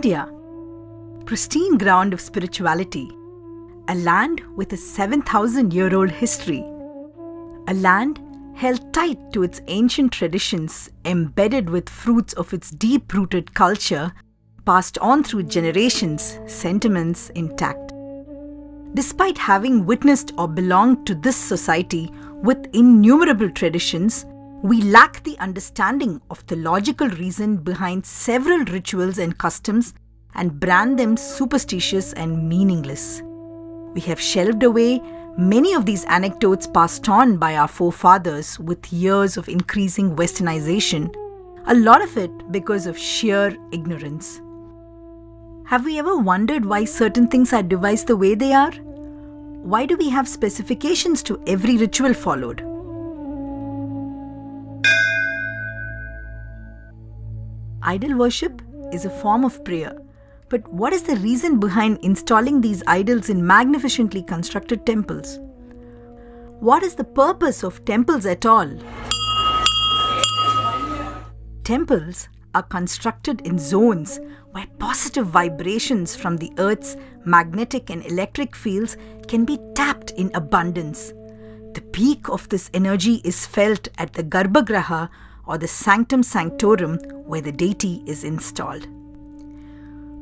India, pristine ground of spirituality, a land with a 7,000-year-old history, a land held tight to its ancient traditions, embedded with fruits of its deep-rooted culture, passed on through generations, sentiments intact. Despite having witnessed or belonged to this society with innumerable traditions, we lack the understanding of the logical reason behind several rituals and customs and brand them superstitious and meaningless. We have shelved away many of these anecdotes passed on by our forefathers with years of increasing westernization, a lot of it because of sheer ignorance. Have we ever wondered why certain things are devised the way they are? Why do we have specifications to every ritual followed? Idol worship is a form of prayer, but what is the reason behind installing these idols in magnificently constructed temples? What is the purpose of temples at all? Temples are constructed in zones where positive vibrations from the earth's magnetic and electric fields can be tapped in abundance. The peak of this energy is felt at the Garbhagriha or the Sanctum Sanctorum where the deity is installed.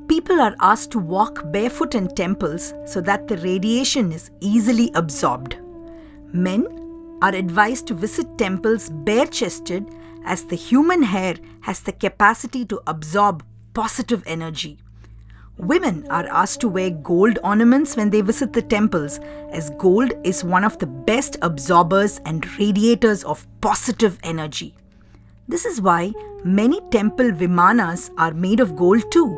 People are asked to walk barefoot in temples so that the radiation is easily absorbed. Men are advised to visit temples bare-chested as the human hair has the capacity to absorb positive energy. Women are asked to wear gold ornaments when they visit the temples, as gold is one of the best absorbers and radiators of positive energy. This is why many temple vimanas are made of gold too.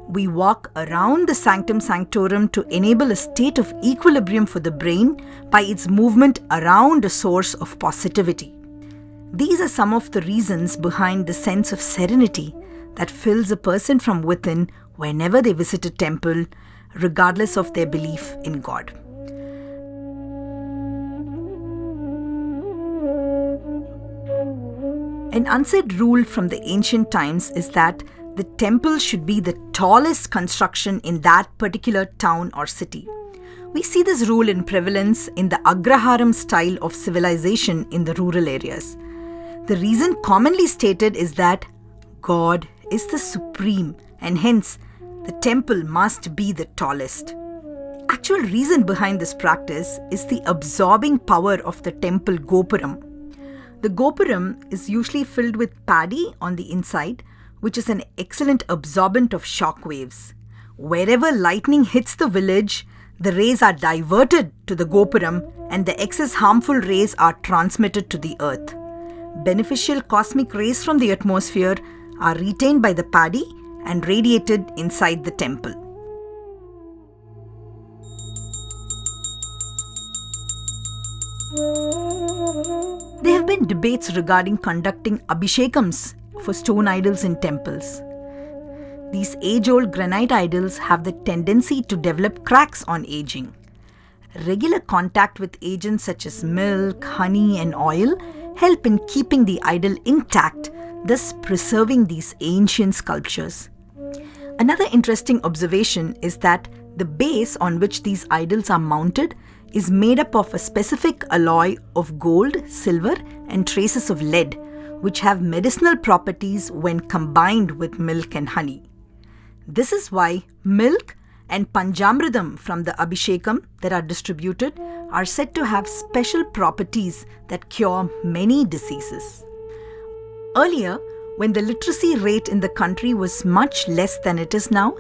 We walk around the Sanctum Sanctorum to enable a state of equilibrium for the brain by its movement around a source of positivity. These are some of the reasons behind the sense of serenity that fills a person from within whenever they visit a temple, regardless of their belief in God. An unsaid rule from the ancient times is that the temple should be the tallest construction in that particular town or city. We see this rule in prevalence in the Agraharam style of civilization in the rural areas. The reason commonly stated is that God is the supreme and hence the temple must be the tallest. Actual reason behind this practice is the absorbing power of the temple gopuram. The gopuram is usually filled with paddy on the inside, which is an excellent absorbent of shock waves. Wherever lightning hits the village, the rays are diverted to the gopuram and the excess harmful rays are transmitted to the earth. Beneficial cosmic rays from the atmosphere are retained by the paddy and radiated inside the temple. There have been debates regarding conducting abhishekams for stone idols in temples. These age-old granite idols have the tendency to develop cracks on aging. Regular contact with agents such as milk, honey, and oil help in keeping the idol intact, thus preserving these ancient sculptures. Another interesting observation is that the base on which these idols are mounted is made up of a specific alloy of gold, silver, and traces of lead, which have medicinal properties when combined with milk and honey. This is why milk and Panjamridam from the Abhishekam that are distributed are said to have special properties that cure many diseases. Earlier, when the literacy rate in the country was much less than it is now,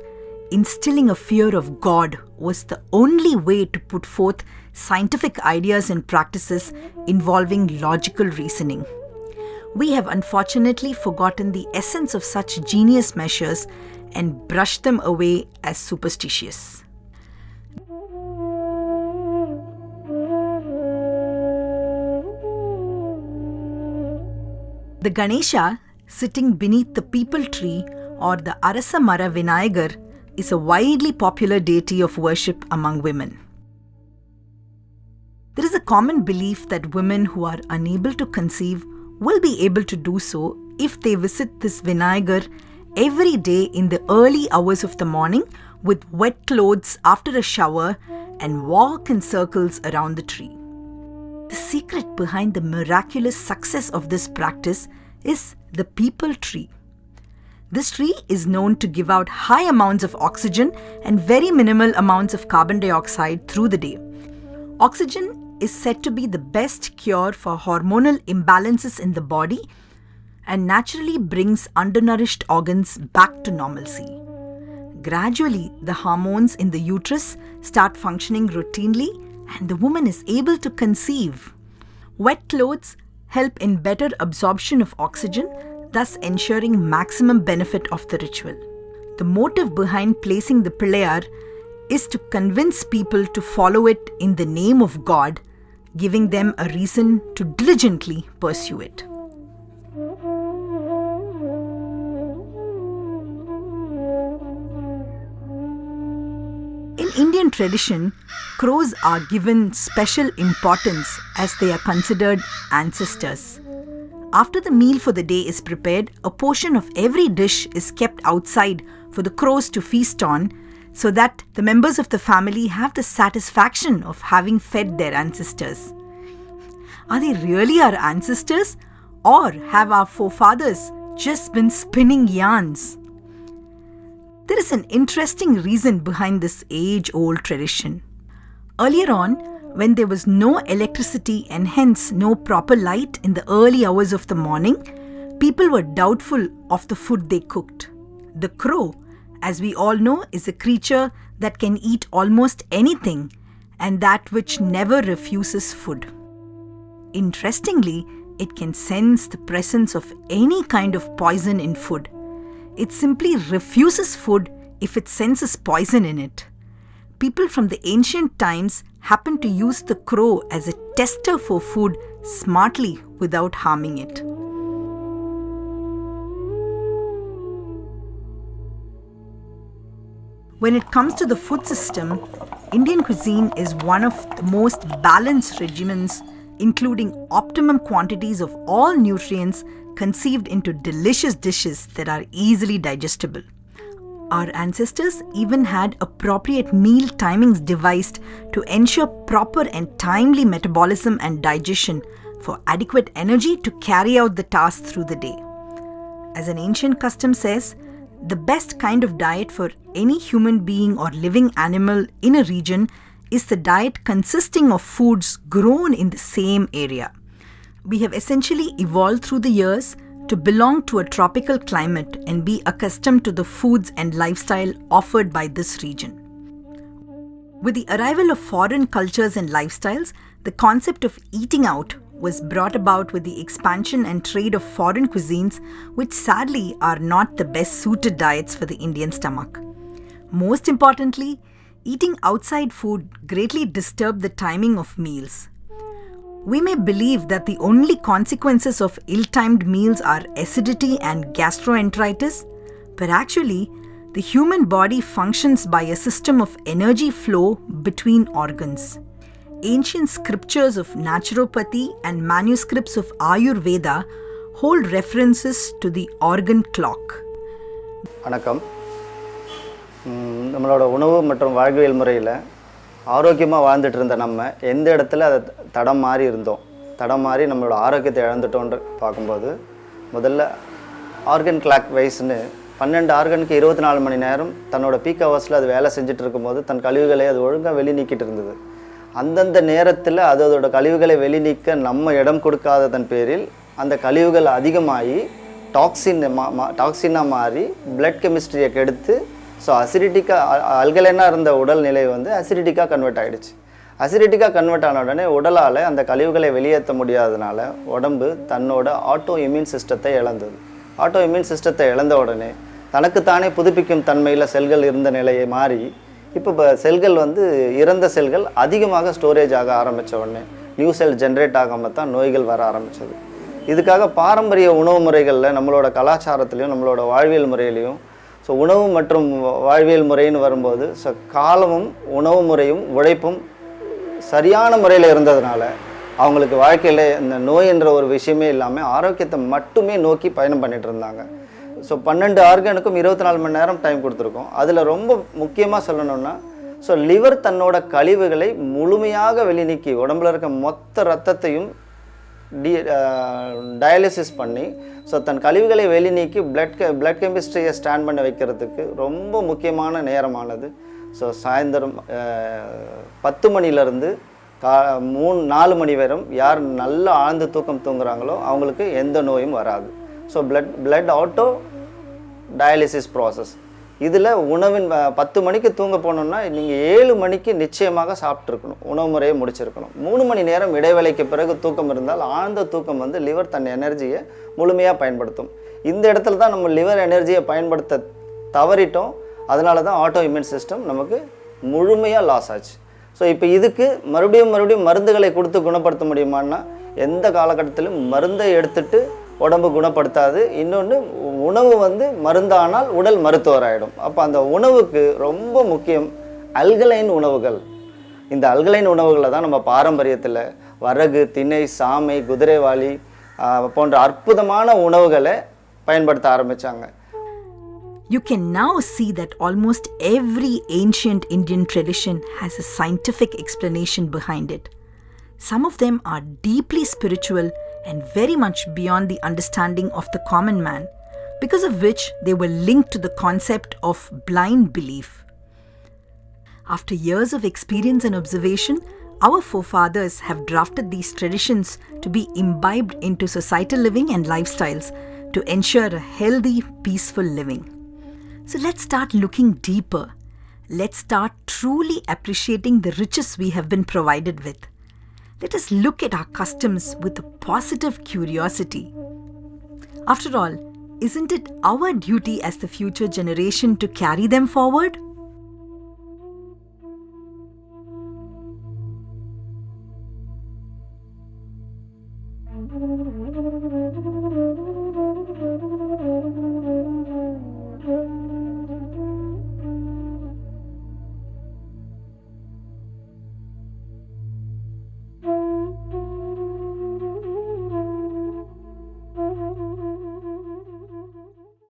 instilling a fear of God was the only way to put forth scientific ideas and practices involving logical reasoning. We have unfortunately forgotten the essence of such genius measures and brushed them away as superstitious. The Ganesha sitting beneath the peepal tree or the Arasa Mara Vinayagar is a widely popular deity of worship among women. There is a common belief that women who are unable to conceive will be able to do so if they visit this Vinayagar every day in the early hours of the morning with wet clothes after a shower and walk in circles around the tree. The secret behind the miraculous success of this practice is the peepal tree. This tree is known to give out high amounts of oxygen and very minimal amounts of carbon dioxide through the day. Oxygen is said to be the best cure for hormonal imbalances in the body and naturally brings undernourished organs back to normalcy. Gradually, the hormones in the uterus start functioning routinely and the woman is able to conceive. Wet clothes help in better absorption of oxygen, thus ensuring maximum benefit of the ritual. The motive behind placing the Pillayar is to convince people to follow it in the name of God, giving them a reason to diligently pursue it. In Indian tradition, crows are given special importance as they are considered ancestors. After the meal for the day is prepared, a portion of every dish is kept outside for the crows to feast on so that the members of the family have the satisfaction of having fed their ancestors. Are they really our ancestors, or have our forefathers just been spinning yarns? There is an interesting reason behind this age-old tradition. Earlier on, when there was no electricity and hence no proper light in the early hours of the morning, people were doubtful of the food they cooked. The crow, as we all know, is a creature that can eat almost anything and that which never refuses food. Interestingly, it can sense the presence of any kind of poison in food. It simply refuses food if it senses poison in it. People from the ancient times happened to use the crow as a tester for food smartly without harming it. When it comes to the food system, Indian cuisine is one of the most balanced regimens, including optimum quantities of all nutrients conceived into delicious dishes that are easily digestible. Our ancestors even had appropriate meal timings devised to ensure proper and timely metabolism and digestion for adequate energy to carry out the task through the day. As an ancient custom says, the best kind of diet for any human being or living animal in a region is the diet consisting of foods grown in the same area. We have essentially evolved through the years to belong to a tropical climate and be accustomed to the foods and lifestyle offered by this region. With the arrival of foreign cultures and lifestyles, the concept of eating out was brought about with the expansion and trade of foreign cuisines, which sadly are not the best suited diets for the Indian stomach. Most importantly, eating outside food greatly disturbed the timing of meals. We may believe that the only consequences of ill-timed meals are acidity and gastroenteritis, but actually, the human body functions by a system of energy flow between organs. Ancient scriptures of naturopathy and manuscripts of Ayurveda hold references to the organ clock. வணக்கம். நம்மளோட உணவு மற்றும் வாழ்வியல் முறையில் ஆரோக்கியமாக வாழ்ந்துட்டு இருந்த நம்ம எந்த இடத்துல அதை தடம் மாறி இருந்தோம், தடம் மாறி நம்மளோட ஆரோக்கியத்தை இழந்துட்டோன்னு பார்க்கும்போது, முதல்ல ஆர்கன் கிளாக் வைஸ்னு 12 ஆர்கனுக்கு 24 மணி நேரம் தன்னோட பீக் ஹவர்ஸில் அது வேலை செஞ்சுட்டு இருக்கும்போது தன் கழிவுகளை அது ஒழுங்காக வெளி நீக்கிட்டு இருந்தது. அந்தந்த நேரத்தில் அதோட கழிவுகளை வெளி நீக்க நம்ம இடம் கொடுக்காததன் பேரில் அந்த கழிவுகள் அதிகமாகி டாக்ஸினாக மாறி பிளட் கெமிஸ்ட்ரியை கெடுத்து ஸோ அசிடிட்டிக்காக அல்கலைனாக இருந்த உடல்நிலை வந்து அசிடிட்டிக்காக கன்வெர்ட் ஆகிடுச்சு. அசிடிட்டிக்காக கன்வெர்ட் ஆன உடனே உடலால் அந்த கழிவுகளை வெளியேற்ற முடியாததுனால உடம்பு தன்னோட ஆட்டோ இம்யூன் சிஸ்டத்தை இழந்தது. ஆட்டோ இம்யூன் சிஸ்டத்தை இழந்த உடனே தனக்குத்தானே புதுப்பிக்கும் தன்மையில் செல்கள் இருந்த நிலையை மாறி இப்போ செல்கள் வந்து இறந்த செல்கள் அதிகமாக ஸ்டோரேஜ் ஆக ஆரம்பித்த உடனே நியூ செல் ஜென்ரேட் ஆகாமல் தான் நோய்கள் வர ஆரம்பித்தது. இதுக்காக பாரம்பரிய உணவு முறைகளில் நம்மளோட கலாச்சாரத்துலேயும் நம்மளோட வாழ்வியல் முறையிலையும் ஸோ உணவு மற்றும் வாழ்வியல் முறைன்னு வரும்போது ஸோ காலமும் உணவு முறையும் உழைப்பும் சரியான முறையில் இருந்ததுனால அவங்களுக்கு வாழ்க்கையில் இந்த நோய் என்ற ஒரு விஷயமே இல்லாமல் ஆரோக்கியத்தை மட்டுமே நோக்கி பயணம் பண்ணிகிட்டு இருந்தாங்க. ஸோ 12 ஆர்கனுக்கும் 24 மணி நேரம் டைம் கொடுத்துருக்கோம். அதில் ரொம்ப முக்கியமாக சொல்லணும்னா, ஸோ லிவர் தன்னோட கழிவுகளை முழுமையாக வெளிநீக்கி உடம்புல இருக்க மொத்த ரத்தத்தையும் டயாலிசிஸ் பண்ணி ஸோ தன் கழிவுகளை வெளிநீக்கி பிளட் கெமிஸ்ட்ரியை ஸ்டாண்ட் பண்ண வைக்கிறதுக்கு ரொம்ப முக்கியமான நேரமானது. ஸோ சாயந்தரம் 10 மணிலேருந்து 4 மணி வரையும் யார் நல்ல ஆழ்ந்த தூக்கம் தூங்குறாங்களோ அவங்களுக்கு எந்த நோயும் வராது. So blood auto dialysis process. இதில் உணவின் 10 மணிக்கு தூங்க போனோம்னா நீங்கள் 7 மணிக்கு நிச்சயமாக சாப்பிட்ருக்கணும், உணவு முறையை முடிச்சிருக்கணும். 3 மணி நேரம் இடைவேளைக்கு பிறகு தூக்கம் இருந்தால் ஆழ்ந்த தூக்கம் வந்து லிவர் தன் எனர்ஜியை முழுமையாக பயன்படுத்தும். இந்த இடத்துல தான் நம்ம லிவர் எனர்ஜியை பயன்படுத்த தவறிட்டோம். அதனால தான் ஆட்டோ இம்யூன் சிஸ்டம் நமக்கு முழுமையாக லாஸ் ஆச்சு. ஸோ இப்போ இதுக்கு மறுபடியும் மருந்துகளை கொடுத்து குணப்படுத்த முடியுமான்னா எந்த காலகட்டத்திலும் மருந்தை எடுத்துட்டு உடம்பு குணப்படுத்தாது. இன்னொன்று, உணவு வந்து மருந்தானால் உடல் மருத்துவராயிடும். அப்போ அந்த உணவுக்கு ரொம்ப முக்கியம் அல்கலைன் உணவுகள். இந்த அல்கலைன் உணவுகளை தான் நம்ம பாரம்பரியத்தில் வரகு, திணை, சாமை, குதிரைவாளி போன்ற அற்புதமான உணவுகளை பயன்படுத்த ஆரம்பித்தாங்க. You can now see that almost every ancient Indian tradition has a scientific explanation behind it. Some of them are deeply spiritual and very much beyond the understanding of the common man, because of which they were linked to the concept of blind belief. After years of experience and observation, our forefathers have drafted these traditions to be imbibed into societal living and lifestyles to ensure a healthy, peaceful living. So let's start looking deeper. Let's start truly appreciating the riches we have been provided with. Let us look at our customs with a positive curiosity. After all, isn't it our duty as the future generation to carry them forward?